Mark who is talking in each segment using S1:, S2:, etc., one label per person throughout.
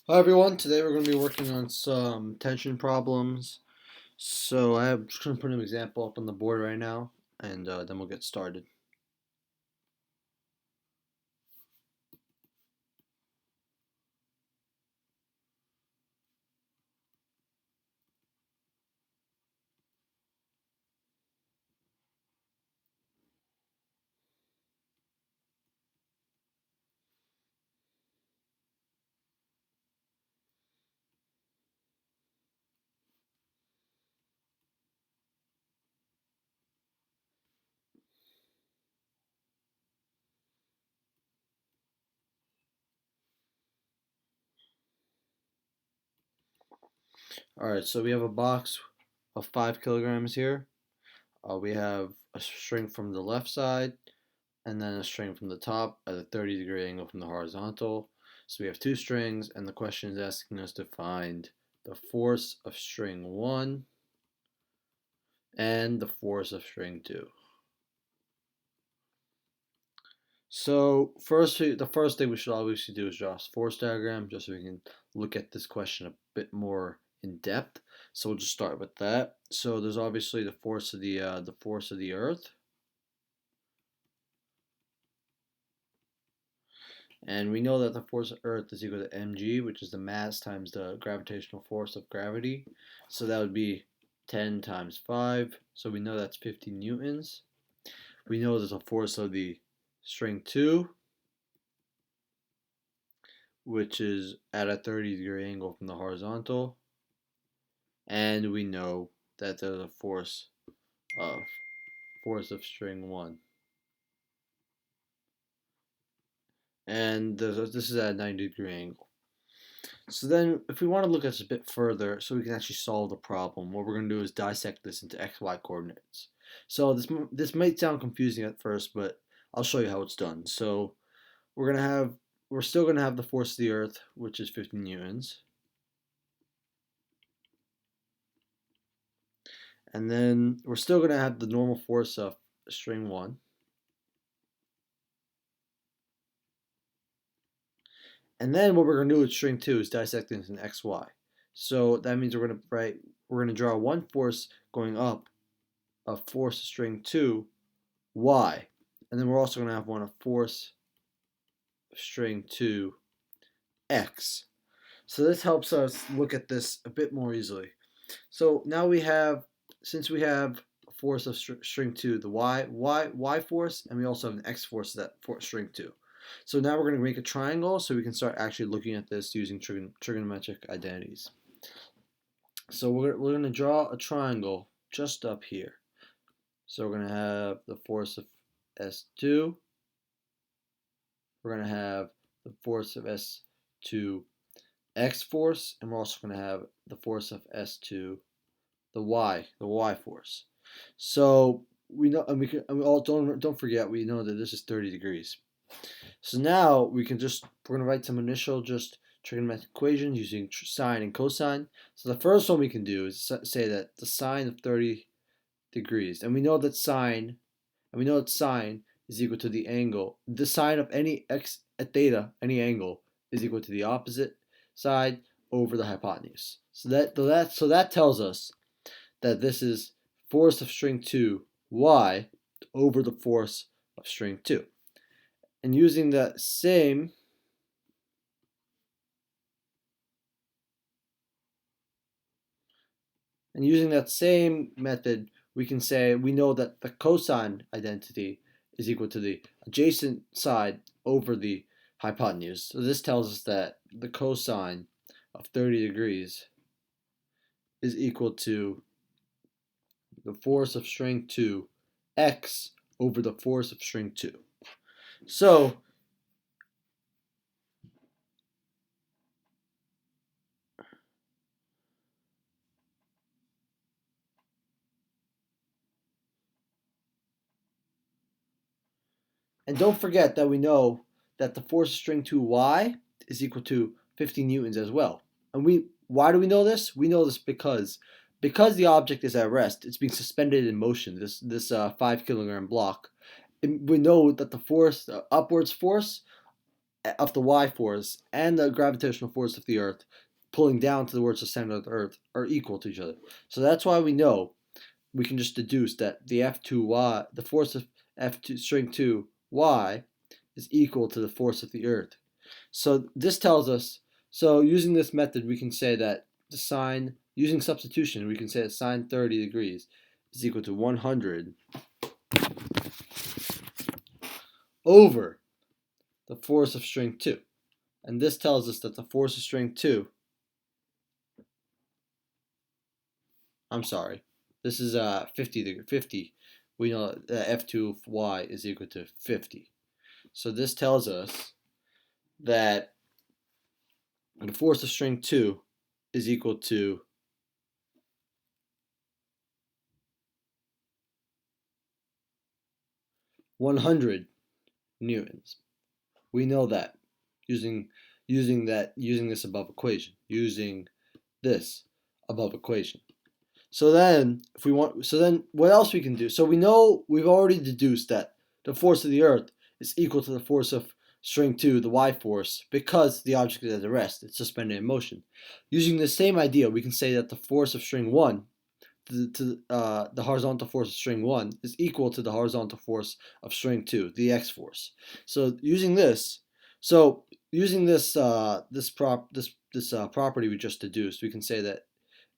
S1: Hi everyone, today we're going to be working on some tension problems. So I'm just going to put an example up on the board right now, and then we'll get started. Alright, so we have a box of 5 kilograms here. We have a string from the left side, and then a string from the top at a 30-degree angle from the horizontal. So we have two strings, and the question is asking us to find the force of string 1 and the force of string 2. So the first thing we should obviously do is draw a force diagram, just so we can look at this question a bit more in depth. So we'll just start with that. So there's obviously the force of the Earth, and we know that the force of Earth is equal to mg, which is the mass times the gravitational force of gravity. So that would be 10 times 5. So we know that's 50 newtons. We know there's a force of the string 2, which is at a 30-degree angle from the horizontal. And we know that there's a of force of string 1. And this is at a 90-degree angle. So then if we want to look at this a bit further so we can actually solve the problem, what we're going to do is dissect this into xy coordinates. So this might sound confusing at first, but I'll show you how it's done. So we're still going to have the force of the Earth, which is 50 newtons. And then we're still going to have the normal force of string 1. And then what we're going to do with string 2 is dissect into an xy. So that means we're going to draw one force going up, a force of string 2, y. And then we're also going to have one of force of string 2, x. So this helps us look at this a bit more easily. So now since we have a force of string 2, the y force, and we also have an x force of that for string 2. So now we're going to make a triangle so we can start actually looking at this using trigonometric identities. So we're going to draw a triangle just up here. So we're going to have the force of S2. We're going to have the force of S2 X force, and we're also going to have the force of S2 the Y force. So we know, and we all don't forget, we know that this is 30 degrees. So now we're gonna write some initial just trigonometric equations using sine and cosine. So the first one we can do is say that the sine of 30 degrees, and we know that sine is equal to the angle. The sine of any x at theta, any angle, is equal to the opposite side over the hypotenuse. So that tells us that this is force of string 2 y over the force of string 2. And using that same method, we can say we know that the cosine identity is equal to the adjacent side over the hypotenuse. So this tells us that the cosine of 30 degrees is equal to the force of string 2 x over the force of string 2. So and don't forget that we know that the force of string 2y is equal to 50 newtons as well. And why do we know this? We know this because the object is at rest, it's being suspended in motion, this 5 kilogram block. And we know that the force, the upwards force, of the y force and the gravitational force of the Earth pulling down towards the center of the Earth are equal to each other. So that's why we know we can just deduce that the F2y, the force of F2 string 2 y is equal to the force of the Earth. So this tells us, so using this method, we can say that the sine, using substitution, we can say that sine 30 degrees is equal to 100 over the force of string 2. And this tells us that the force of string 2, I'm sorry, this is 50. We know that F2 of y is equal to 50. So this tells us that the force of string 2 is equal to 100 newtons. We know that using this above equation, using this above equation. So then what else we can do? So we know we've already deduced that the force of the Earth is equal to the force of string 2, the y force, because the object is at rest, it's suspended in motion. Using the same idea, we can say that the force of string 1 the horizontal force of string 1 is equal to the horizontal force of string 2, the x force. So using this property we just deduced, we can say that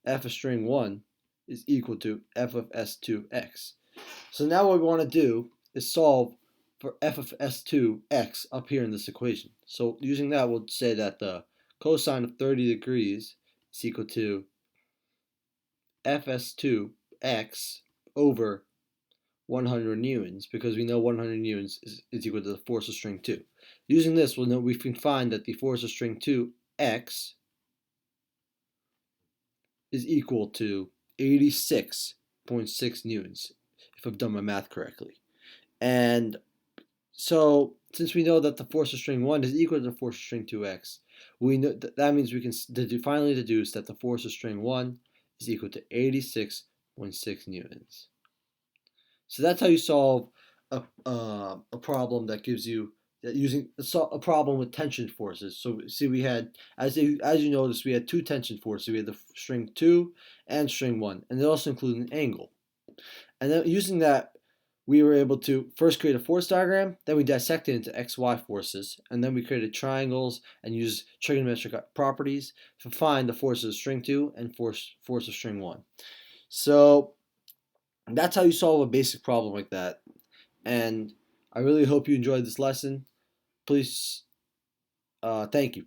S1: f of string 1 is equal to f of s2x. So now what we want to do is solve for f of s2x up here in this equation. So using that, we'll say that the cosine of 30 degrees is equal to fs2x over 100 newtons, because we know 100 newtons is equal to the force of string 2. Using this, we can find that the force of string 2x is equal to 86.6 newtons, if I've done my math correctly. And so, since we know that the force of string 1 is equal to the force of string 2x, we know that means we can finally deduce that the force of string 1 is equal to 86.6 newtons. So that's how you solve a problem that gives you using a problem with tension forces. So see, we had, as you noticed, we had two tension forces. We had the string 2 and string 1, and they also include an angle. And then using that, we were able to first create a force diagram, then we dissect it into XY forces, and then we created triangles and used trigonometric properties to find the forces of string 2 and force of string 1. So that's how you solve a basic problem like that. And I really hope you enjoyed this lesson. Please, thank you.